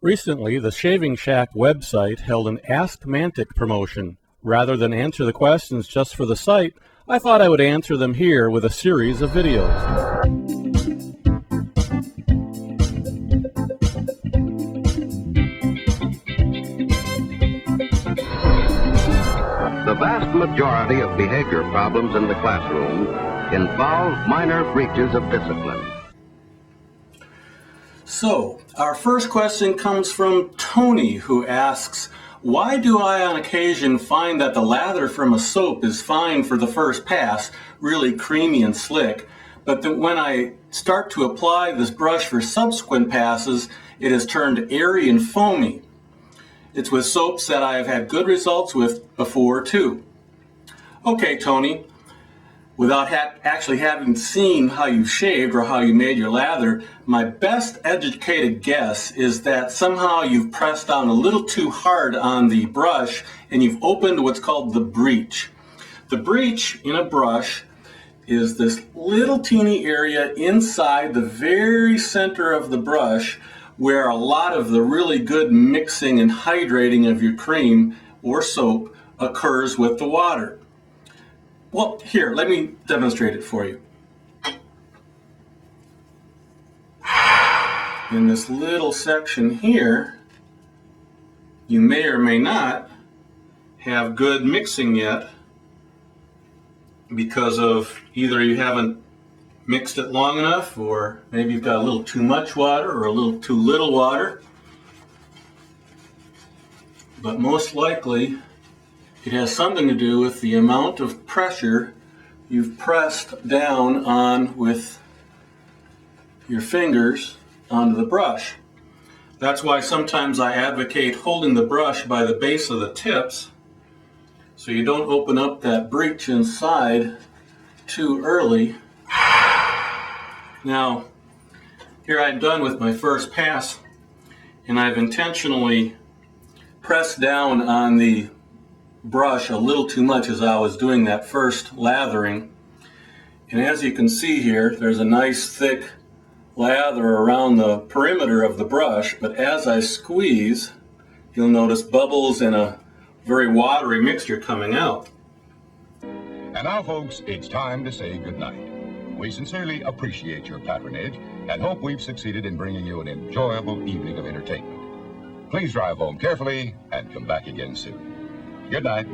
Recently, the Shaving Shack website held an Ask Mantic promotion. Rather than answer the questions just for the site, I thought I would answer them here with a series of videos. The vast majority of behavior problems in the classroom involve minor breaches of discipline. So, our first question comes from Tony, who asks, why do I on occasion find that the lather from a soap is fine for the first pass, really creamy and slick, but that when I start to apply this brush for subsequent passes, it has turned airy and foamy? It's with soaps that I have had good results with before too. Okay, Tony, without actually having seen how you shaved or how you made your lather, my best educated guess is that somehow you've pressed down a little too hard on the brush and you've opened what's called the breach. The breach in a brush is this little teeny area inside the very center of the brush where a lot of the really good mixing and hydrating of your cream or soap occurs with the water. Well, here, let me demonstrate it for you. In this little section here, you may or may not have good mixing yet because of either you haven't mixed it long enough, or maybe you've got a little too much water or a little too little water. But most likely, it has something to do with the amount of pressure you've pressed down on with your fingers onto the brush. That's why sometimes I advocate holding the brush by the base of the tips so you don't open up that breach inside too early. Now, here I'm done with my first pass, and I've intentionally pressed down on the brush a little too much as I was doing that first lathering. And as you can see here, there's a nice thick lather around the perimeter of the brush, but as I squeeze, you'll notice bubbles and a very watery mixture coming out. And now, folks, it's time to say goodnight. We sincerely appreciate your patronage and hope we've succeeded in bringing you an enjoyable evening of entertainment. Please drive home carefully and come back again soon. Good night.